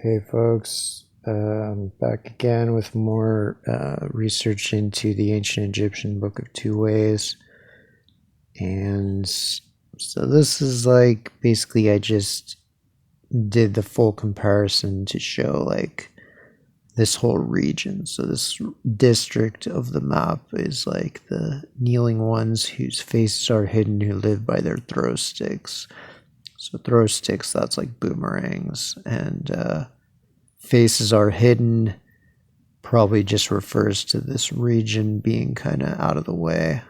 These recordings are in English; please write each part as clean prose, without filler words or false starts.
Hey folks, back again with more research into the ancient Egyptian Book of Two Ways. And so this is like basically I just did the full comparison to show like this whole region. So this district of the map is like the kneeling ones whose faces are hidden who live by their throw sticks. So throw sticks, that's like boomerangs, and faces are hidden probably just refers to this region being kind of out of the way,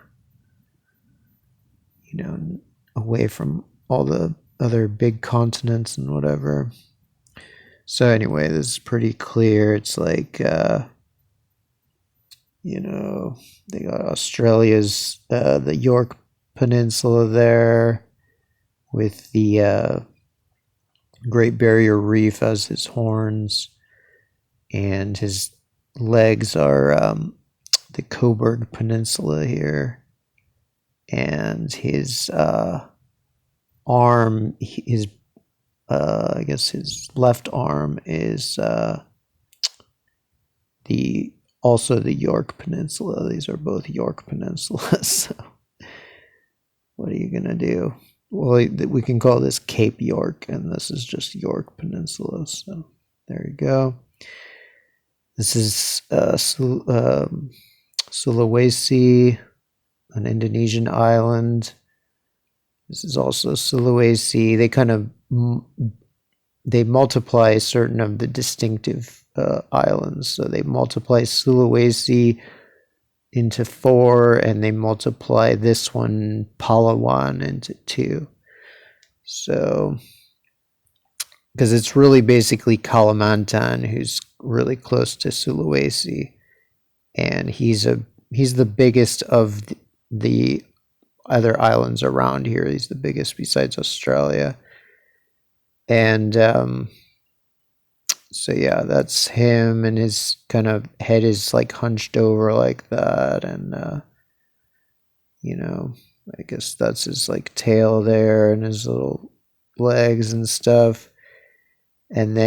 away from all the other big continents and whatever. So anyway, this is pretty clear. It's like they got Australia's the York Peninsula there with the Great Barrier Reef as his horns, and his legs are the Coburg Peninsula here, and his arm, his I guess his left arm is the also the York Peninsula. These are both York Peninsulas. So what are you gonna do? Well, we can call this Cape York, and this is just York Peninsula. So there you go. This is Sulawesi, an Indonesian island. This is also Sulawesi. They multiply certain of the distinctive islands. So they multiply Sulawesi into 4, and they multiply this one, Palawan, into 2. So, because it's really basically Kalimantan, who's really close to Sulawesi, and he's the biggest of the other islands around here. He's the biggest besides Australia. And so yeah, that's him, and his kind of head is like hunched over like that, and I guess that's his like tail there and his little legs and stuff. And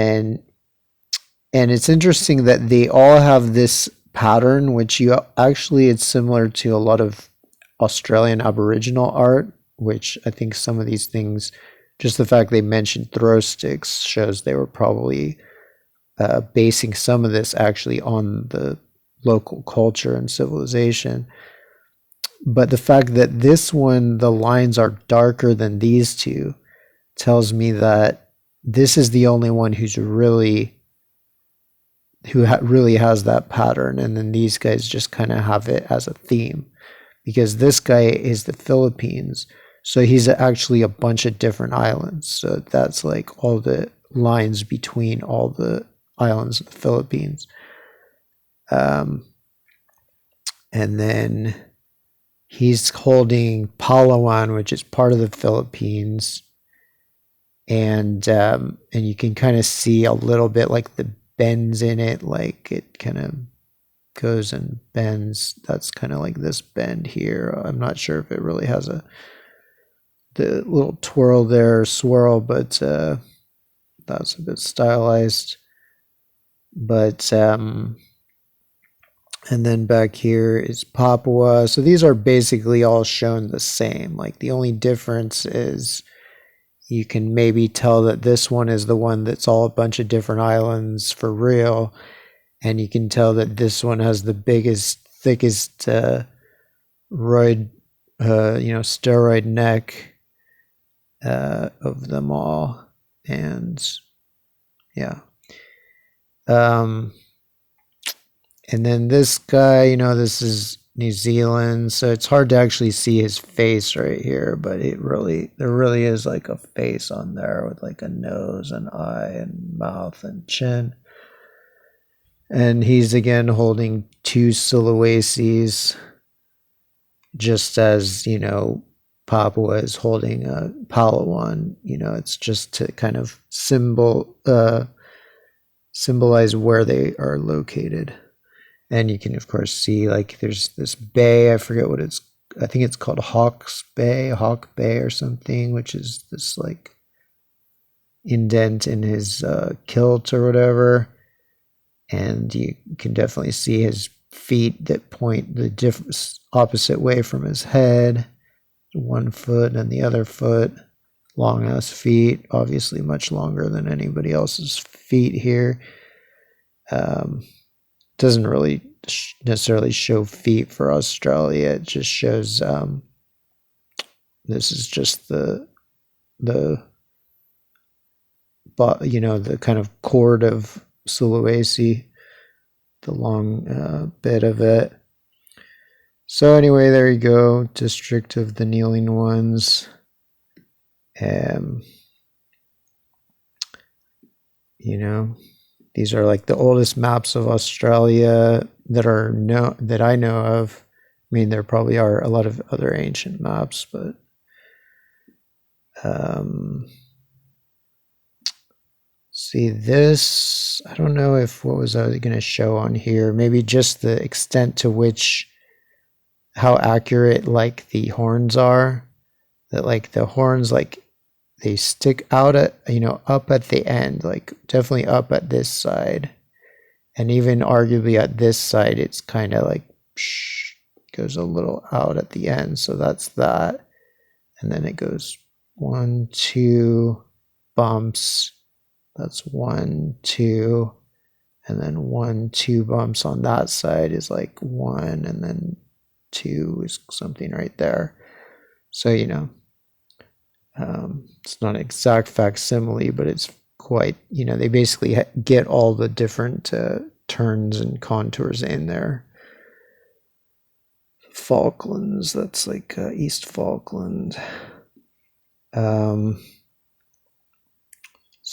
it's interesting that they all have this pattern, which it's similar to a lot of Australian Aboriginal art, which I think some of these things, just the fact they mentioned throw sticks shows they were probably basing some of this actually on the local culture and civilization. But the fact that this one, the lines are darker than these two, tells me that this is the only one who really has that pattern, and then these guys just kind of have it as a theme, because this guy is the Philippines, so he's actually a bunch of different islands. So that's like all the lines between all the islands of the Philippines. And then he's holding Palawan, which is part of the Philippines, and you can kind of see a little bit like the bends in it, like it kind of goes and bends. That's kind of like this bend here. I'm not sure if it really has the little twirl there, swirl, but that's a bit stylized. But and then back here is Papua. So these are basically all shown the same. Like the only difference is you can maybe tell that this one is the one that's all a bunch of different islands for real, and you can tell that this one has the biggest, thickest steroid neck of them all. And yeah. And then this guy, this is New Zealand, so it's hard to actually see his face right here, but there really is like a face on there with like a nose and eye and mouth and chin. And he's again holding 2 Sulawesis, just as, Papua is holding a Palawan. It's just to kind of symbolize where they are located. And you can, of course, see like there's this bay. I forget what I think it's called Hawk Bay or something, which is this like indent in his kilt or whatever. And you can definitely see his feet that point the opposite way from his head. One foot and the other foot. Long ass feet, obviously much longer than anybody else's feet here. Doesn't really necessarily show feet for Australia. It just shows this is just the kind of cord of Sulawesi, the long bit of it. So anyway, there you go, District of the Kneeling Ones. These are like the oldest maps of Australia that I know of. I mean, there probably are a lot of other ancient maps, but see this, I don't know what was I going to show on here. Maybe just the extent to which, how accurate like the horns are. That like the horns, like they stick out at, up at the end, like definitely up at this side. And even arguably at this side, it's kind of like goes a little out at the end. So that's that. And then it goes 1, 2 bumps. That's 1, 2. And then 1, 2 bumps on that side is like 1. And then 2 is something right there. So, it's not an exact facsimile, but it's quite, they basically get all the different turns and contours in there. Falklands, that's like East Falkland. So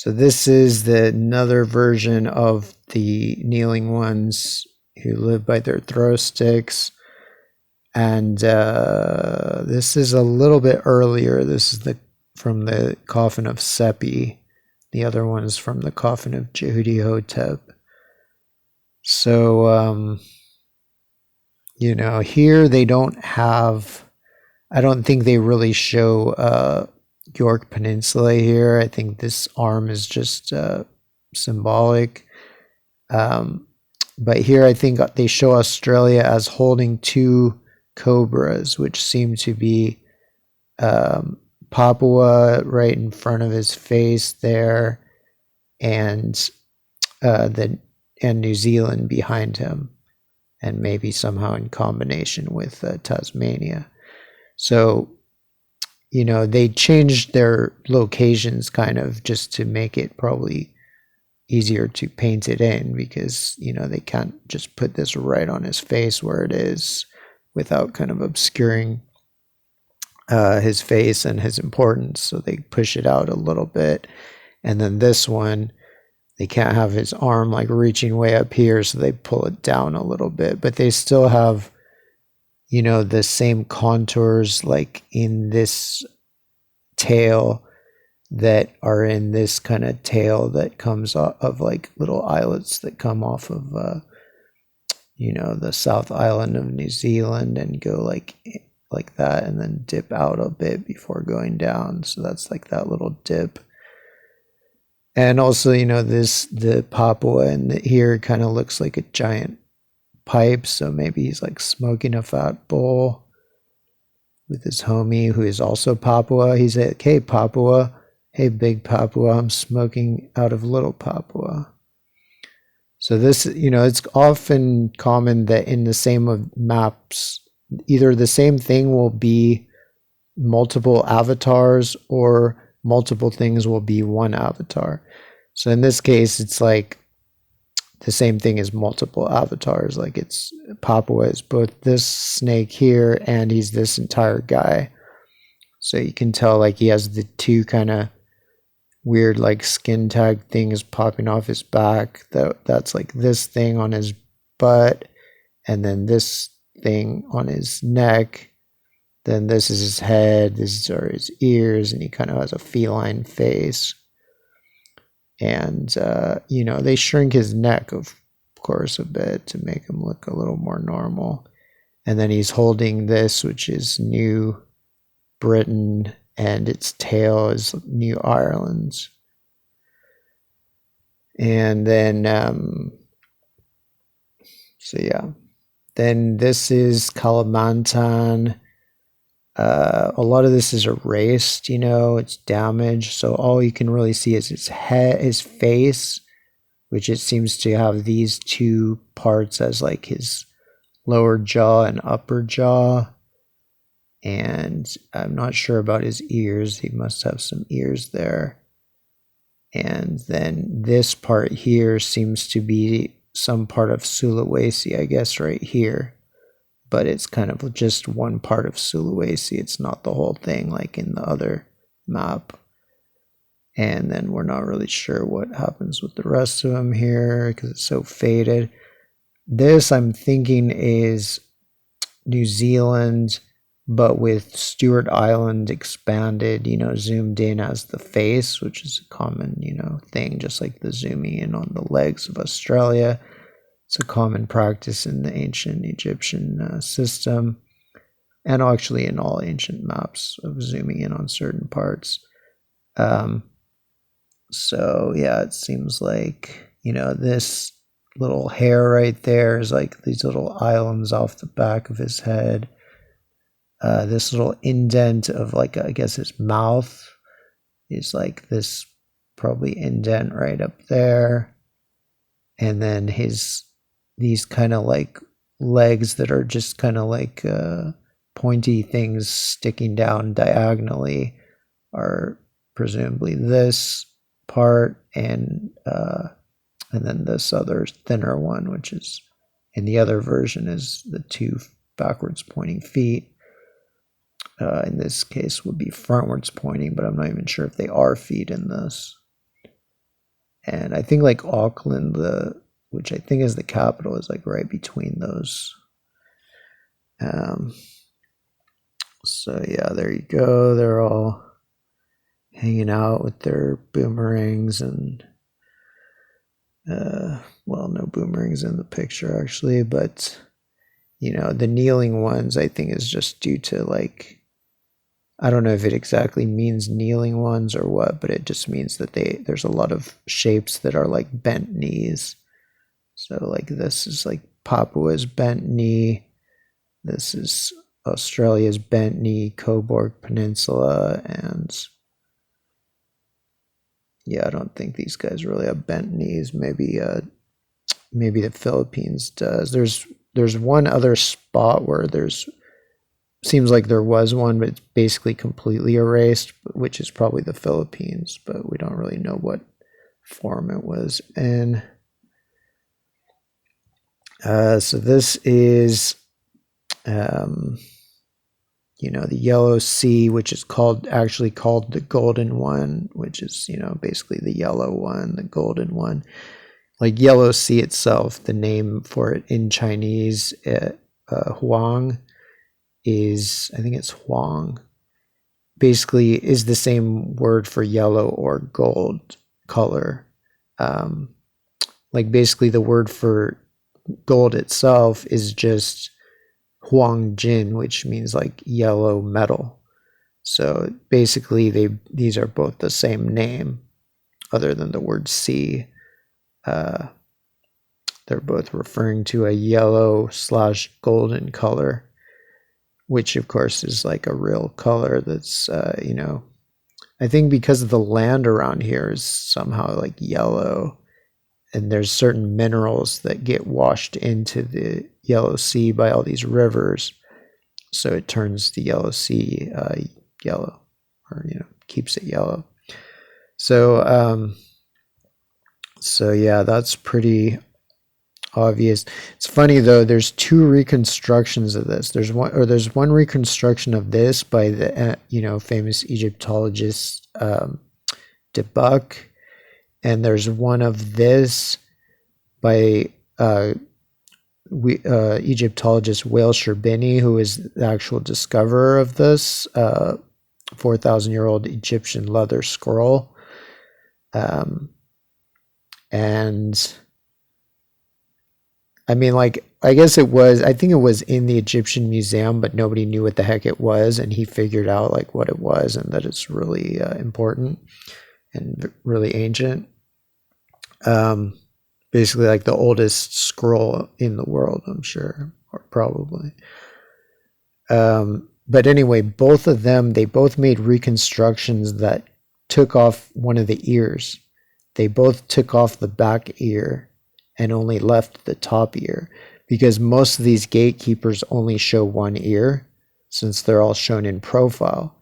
this is another version of the Kneeling Ones who live by their throw sticks. And this is a little bit earlier. This is from the coffin of Sepi. The other one is from the coffin of Jehudi Hotep. So, here they don't have, I don't think they really show York Peninsula here. I think this arm is just symbolic. But here I think they show Australia as holding 2 cobras, which seem to be Papua right in front of his face there, and New Zealand behind him, and maybe somehow in combination with Tasmania. So, they changed their locations kind of just to make it probably easier to paint it in, because, they can't just put this right on his face where it is without kind of obscuring his face and his importance. So they push it out a little bit. And then this one, they can't have his arm like reaching way up here, so they pull it down a little bit. But they still have, the same contours like in this tail that are in this kind of tail that comes off of like little islets that come off of the South Island of New Zealand and go like that, and then dip out a bit before going down. So that's like that little dip. And also, the Papua and here kind of looks like a giant pipe. So maybe he's like smoking a fat bowl with his homie who is also Papua. He's like, hey, Papua. Hey, big Papua. I'm smoking out of little Papua. So this, it's often common that in the same maps, either the same thing will be multiple avatars or multiple things will be one avatar. So in this case, it's like the same thing as multiple avatars. Like it's Papua is both this snake here and he's this entire guy. So you can tell like he has the 2 kind of weird like skin tag things popping off his back. That's like this thing on his butt, and then this thing on his neck. Then this is his head, these are his ears, and he kind of has a feline face. And they shrink his neck of course a bit to make him look a little more normal. And then he's holding this, which is New Britain, and its tail is New Ireland. And then, so yeah. Then this is Kalimantan. A lot of this is erased, it's damaged. So all you can really see is his head, his face, which it seems to have these two parts as like his lower jaw and upper jaw. And I'm not sure about his ears. He must have some ears there. And then this part here seems to be some part of Sulawesi, I guess, right here. But it's kind of just one part of Sulawesi. It's not the whole thing like in the other map. And then we're not really sure what happens with the rest of them here because it's so faded. This, I'm thinking, is New Zealand, but with Stewart Island expanded, zoomed in as the face, which is a common, thing, just like the zooming in on the legs of Australia. It's a common practice in the ancient Egyptian system, and actually in all ancient maps of zooming in on certain parts. So yeah, it seems like, this little hair right there is like these little islands off the back of his head. This little indent of like, I guess his mouth is like this probably indent right up there. And then these kind of like legs that are just kind of like pointy things sticking down diagonally are presumably this part and then this other thinner one, which is in the other version is the two backwards pointing feet. In this case would be frontwards pointing, but I'm not even sure if they are feet in this. And I think like Auckland, which I think is the capital, is like right between those. So yeah, there you go. They're all hanging out with their boomerangs and well, no boomerangs in the picture actually, but the kneeling ones I think is just due to like, I don't know if it exactly means kneeling ones or what, but it just means that there's a lot of shapes that are like bent knees. So like this is like Papua's bent knee. This is Australia's bent knee, Cobourg Peninsula, and yeah, I don't think these guys really have bent knees. Maybe the Philippines does. There's one other spot where seems like there was one, but it's basically completely erased, which is probably the Philippines, but we don't really know what form it was in. So this is, the Yellow Sea, which is actually called the Golden One, which is, basically the yellow one, the golden one. Like Yellow Sea itself, the name for it in Chinese, Huang, is, I think it's Huang, basically is the same word for yellow or gold color. Like basically the word for gold itself is just Huang Jin, which means like yellow metal. So basically these are both the same name other than the word sea. They're both referring to a yellow/golden color, which of course is like a real color that's, I think because of the land around here is somehow like yellow, and there's certain minerals that get washed into the Yellow Sea by all these rivers. So it turns the Yellow Sea yellow, or, keeps it yellow. So, so yeah, that's pretty obvious. It's funny though, there's two reconstructions of this. There's one reconstruction of this by the famous Egyptologist De Buck, and there's one of this by Egyptologist Wale Sherbini, who is the actual discoverer of this 4,000-year-old Egyptian leather scroll. And I mean, like, I think it was in the Egyptian Museum, but nobody knew what the heck it was, and he figured out like what it was and that it's really important and really ancient. Basically like the oldest scroll in the world, I'm sure, or probably. But anyway, both of them, they both made reconstructions that took off one of the ears. They both took off the back ear and only left the top ear, because most of these gatekeepers only show one ear since they're all shown in profile.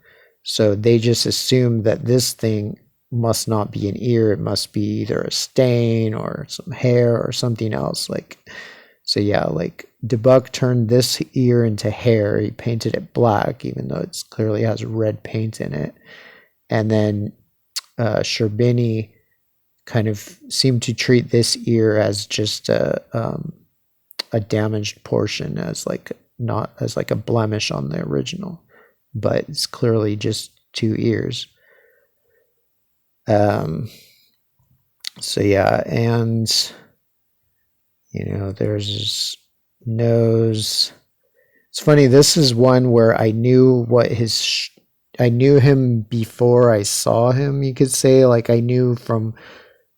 So they just assume that this thing must not be an ear. It must be either a stain or some hair or something else. Like, so yeah, like Debuk turned this ear into hair. He painted it black, even though it clearly has red paint in it. And then Sherbini kind of seemed to treat this ear as just a damaged portion, as like not as like a blemish on the original, but it's clearly just two ears. So yeah, and you know, there's his nose. It's funny, this is one where I knew what his I knew him before I saw him, you could say. Like, I knew from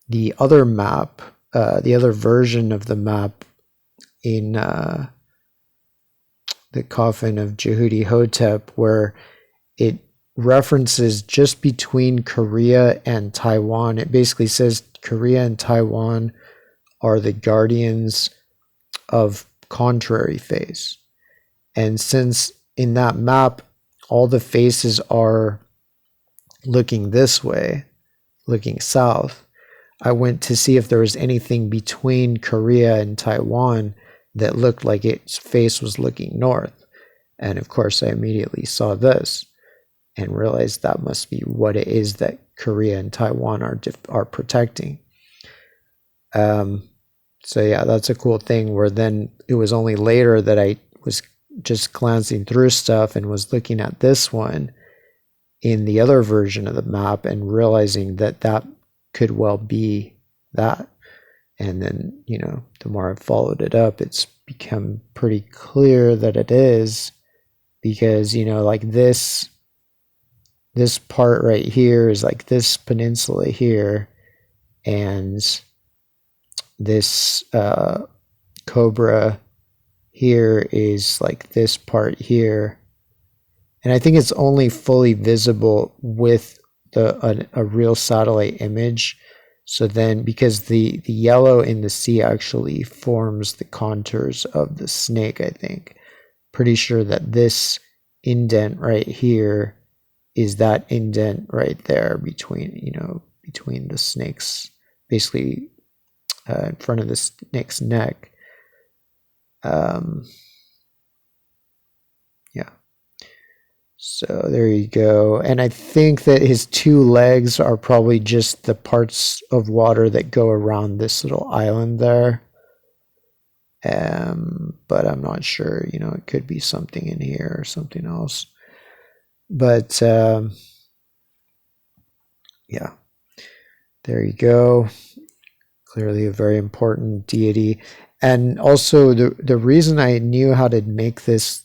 the other map, the other version of the map in the Coffin of Jehudi Hotep, where it references just between Korea and Taiwan. It basically says Korea and Taiwan are the guardians of contrary face. And since in that map, all the faces are looking this way, looking south, I went to see if there was anything between Korea and Taiwan that looked like its face was looking north. And of course, I immediately saw this and realized that must be what it is that Korea and Taiwan are protecting. So yeah, that's a cool thing, where then it was only later that I was just glancing through stuff and was looking at this one in the other version of the map and realizing that that could well be that. And then, you know, the more I've followed it up, it's become pretty clear that it is, because, you know, like this part right here is like this peninsula here, and this cobra here is like this part here. And I think it's only fully visible with a real satellite image. So then, because the yellow in the sea actually forms the contours of the snake, I think. Pretty sure that this indent right here is that indent right there between, you know, between the snakes, basically in front of the snake's neck. Yeah. So there you go. And I think that his two legs are probably just the parts of water that go around this little island there. But I'm not sure, you know, it could be something in here or something else. But yeah, there you go. Clearly a very important deity. And also the reason I knew how to make this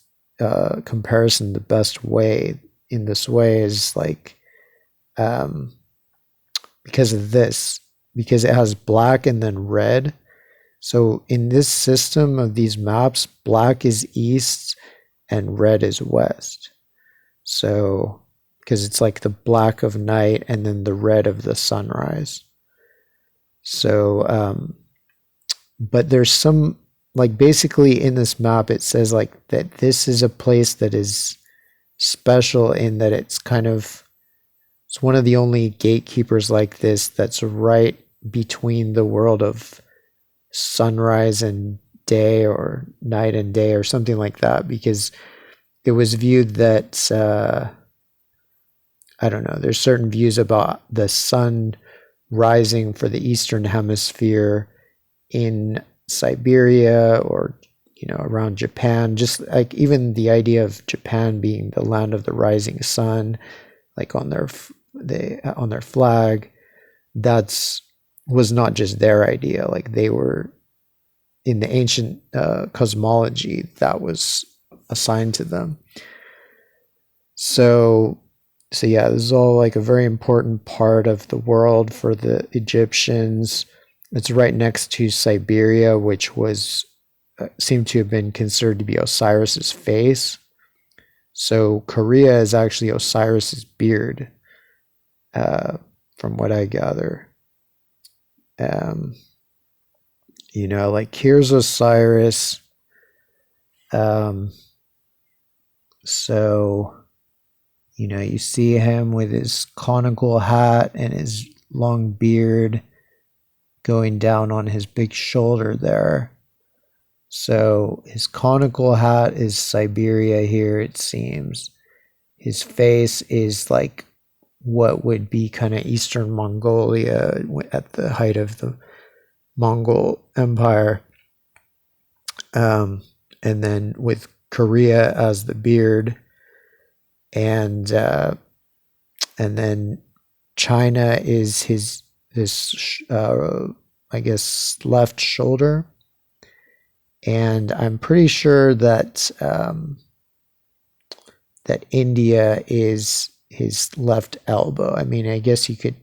comparison the best way in this way is like because of this, because it has black and then red. So in this system of these maps, black is east and red is west. So because it's like the black of night and then the red of the sunrise. So but there's some, like, basically in this map it says like that this is a place that is special in that it's kind of, it's one of the only gatekeepers like this that's right between the world of sunrise and day, or night and day, or something like that, because it was viewed that I don't know, there's certain views about the sun rising for the eastern hemisphere in Siberia, or, you know, around Japan, just like even the idea of Japan being the land of the rising sun, like on their flag, that's was not just their idea. Like, they were in the ancient cosmology that was assigned to them. So yeah, this is all like a very important part of the world for the Egyptians. It's right next to Siberia, which was seemed to have been considered to be Osiris's face. So Korea is actually Osiris's beard, from what I gather. Like here's Osiris. So, you see him with his conical hat and his long beard going down on his big shoulder there. So his conical hat is Siberia here, it seems. His face is like what would be kind of Eastern Mongolia at the height of the Mongol Empire. And then with Korea as the beard, and then China is this I guess left shoulder, and I'm pretty sure that that India is his left elbow. I mean, I guess you could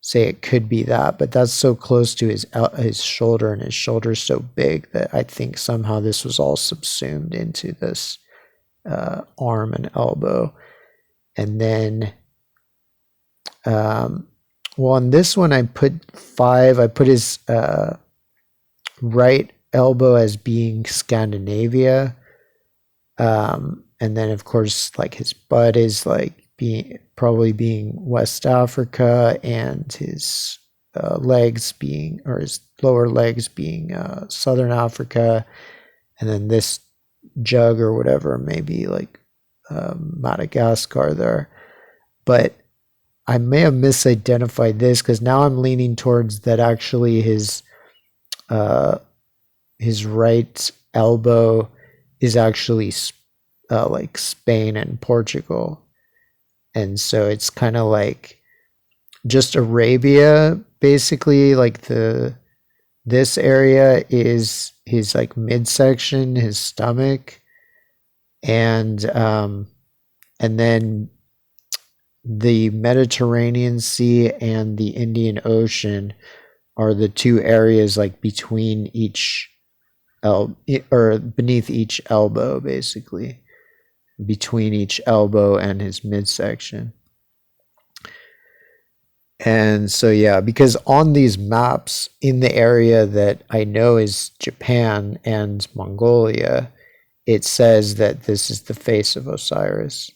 say it could be that, but that's so close to his shoulder, and his shoulder's so big that I think somehow this was all subsumed into this arm and elbow. And then, on this one I put 5. I put his right elbow as being Scandinavia, and then of course like his butt is like probably being West Africa, and his legs being, or his lower legs being Southern Africa, and then this jug or whatever maybe like Madagascar there. But I may have misidentified this, because now I'm leaning towards that actually his right elbow is actually like Spain and Portugal. And so it's kind of like just Arabia, basically. Like this area is his like midsection, his stomach, and then the Mediterranean Sea and the Indian Ocean are the two areas like between each or beneath each elbow, basically. Between each elbow and his midsection. And so, yeah, because on these maps in the area that I know is Japan and Mongolia, it says that this is the face of Osiris.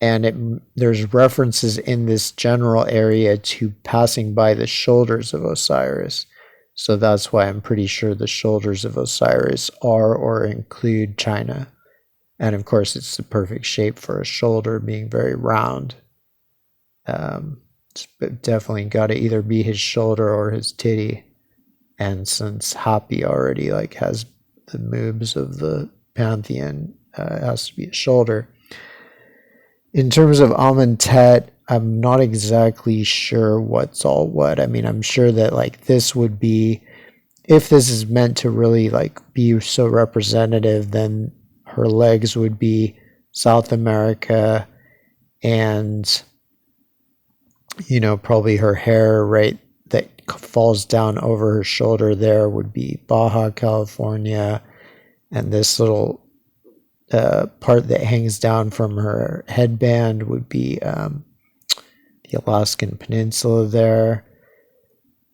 And there's references in this general area to passing by the shoulders of Osiris. So that's why I'm pretty sure the shoulders of Osiris are or include China. And of course, it's the perfect shape for a shoulder, being very round. It's definitely got to either be his shoulder or his titty. And since Hapi already like has the moobs of the pantheon, it has to be a shoulder. In terms of Amentet, I'm not exactly sure what's all what. I mean, I'm sure that like this would be, if this is meant to really like be so representative, then her legs would be South America, and probably her hair right that falls down over her shoulder there would be Baja California, and this little part that hangs down from her headband would be the Alaskan Peninsula there,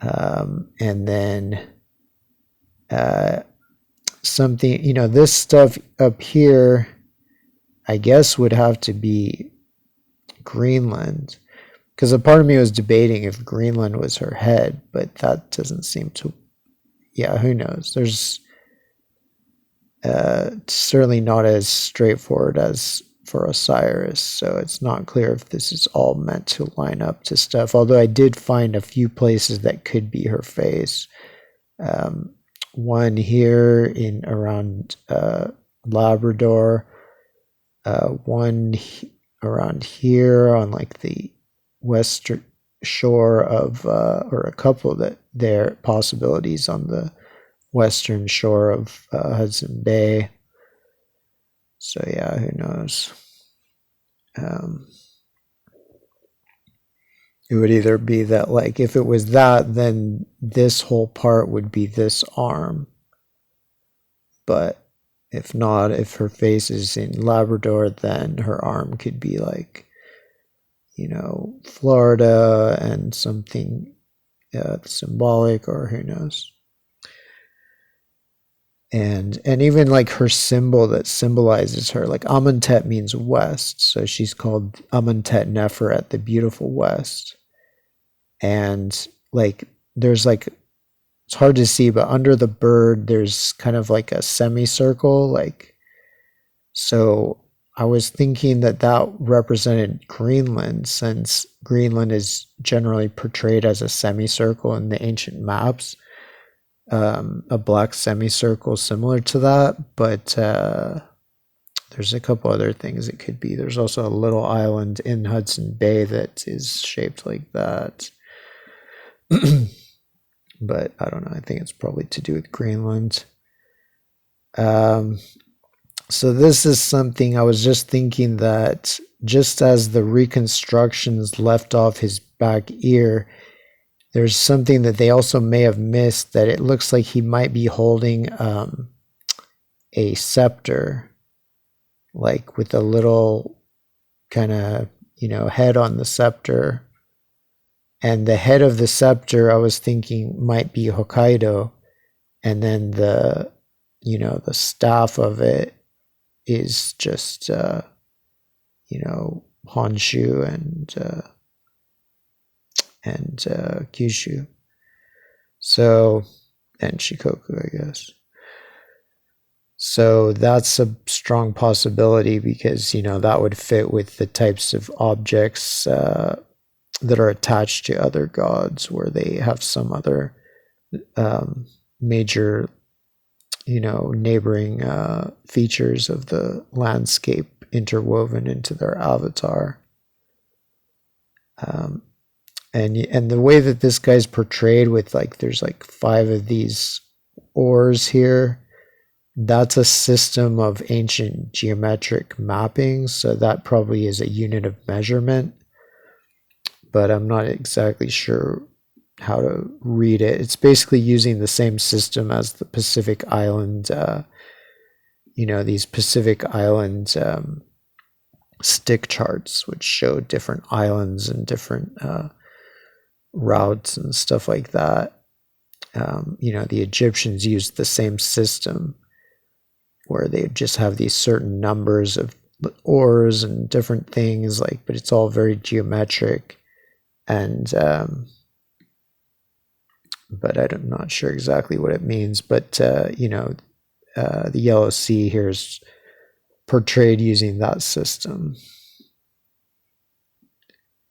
and then something, this stuff up here I guess would have to be Greenland, because a part of me was debating if Greenland was her head, but that doesn't seem to, who knows. There's certainly not as straightforward as for Osiris, so it's not clear if this is all meant to line up to stuff, although I did find a few places that could be her face. One here in around Labrador, one around here on like the western shore of, or a couple that there possibilities on the western shore of Hudson Bay. So who knows? It would either be that, like, if it was that, then this whole part would be this arm. But if not, if her face is in Labrador, then her arm could be like, Florida and something symbolic, or who knows. And even like her symbol that symbolizes her, like Amentet means west, so she's called Amentet Neferet, the beautiful west. And like there's like, it's hard to see, but under the bird there's kind of like a semicircle, like, so I was thinking that represented Greenland, since Greenland is generally portrayed as a semicircle in the ancient maps. A black semicircle similar to that, but there's a couple other things it could be. There's also a little island in Hudson Bay that is shaped like that. But I don't know. I think it's probably to do with Greenland. So this is something I was just thinking, that just as the reconstructions left off his back ear, there's something that they also may have missed, that it looks like he might be holding a scepter, like with a little kind of, head on the scepter. And the head of the scepter, I was thinking, might be Hokkaido. And then the staff of it is just, Honshu and Kyushu. So, and Shikoku, I guess. So that's a strong possibility, because, that would fit with the types of objects that are attached to other gods, where they have some other major, neighboring features of the landscape interwoven into their avatar. And the way that this guy's portrayed, with like, there's like 5 of these oars here, that's a system of ancient geometric mapping, so that probably is a unit of measurement, but I'm not exactly sure how to read it. It's basically using the same system as the Pacific Island, these Pacific Island stick charts, which show different islands and different routes and stuff like that. The Egyptians used the same system, where they just have these certain numbers of oars and different things, like, but it's all very geometric. And but I'm not sure exactly what it means. But the Yellow Sea here is portrayed using that system.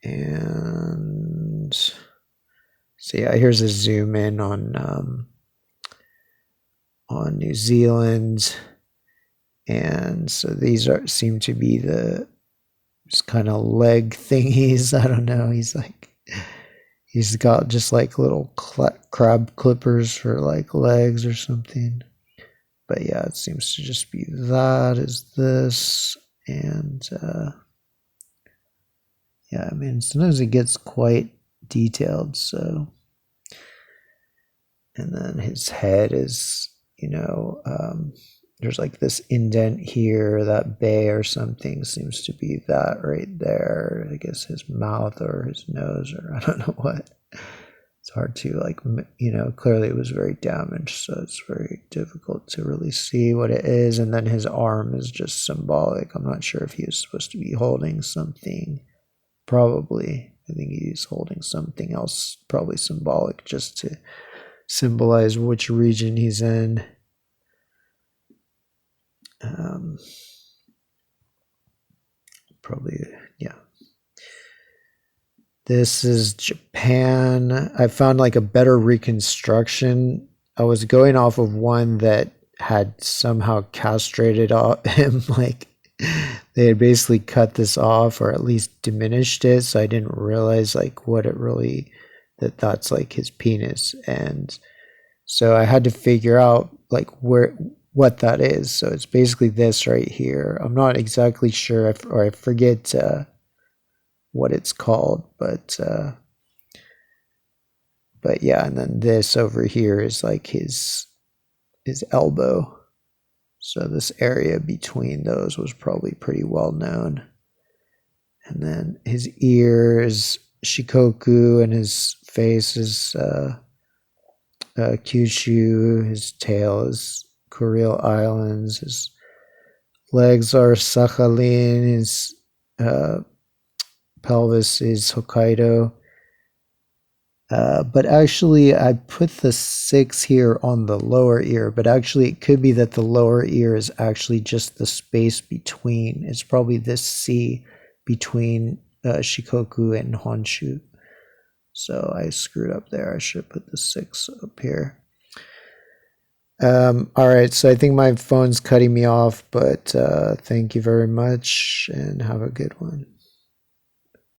And so yeah, here's a zoom in on New Zealand. And so these seem to be the kind of leg thingies. I don't know. He's got just like little crab clippers for like legs or something. But yeah, it seems to just be that is this. And yeah, I mean, sometimes it gets quite detailed. So, and then his head is, there's like this indent here, that bay or something seems to be that right there. I guess his mouth or his nose, or I don't know what. It's hard to like, clearly it was very damaged, so it's very difficult to really see what it is. And then his arm is just symbolic. I'm not sure if he was supposed to be holding something. Probably. I think he's holding something else, probably symbolic, just to symbolize which region he's in. Probably, yeah. This is Japan. I found like a better reconstruction. I was going off of one that had somehow castrated him, like they had basically cut this off, or at least diminished it, so I didn't realize like what it really, that's like his penis. And so I had to figure out like what that is. So it's basically this right here. I'm not exactly sure, or I forget what it's called, but But yeah, and then this over here is like his elbow. So this area between those was probably pretty well known. And then his ears, Shikoku, and his face is Kyushu. His tail is Kuril Islands. His legs are Sakhalin. His pelvis is Hokkaido. But actually, I put the 6 here on the lower ear, but actually it could be that the lower ear is actually just the space between. It's probably this C between Shikoku and Honshu. So I screwed up there. I should put the 6 up here. All right, so I think my phone's cutting me off, but thank you very much and have a good one.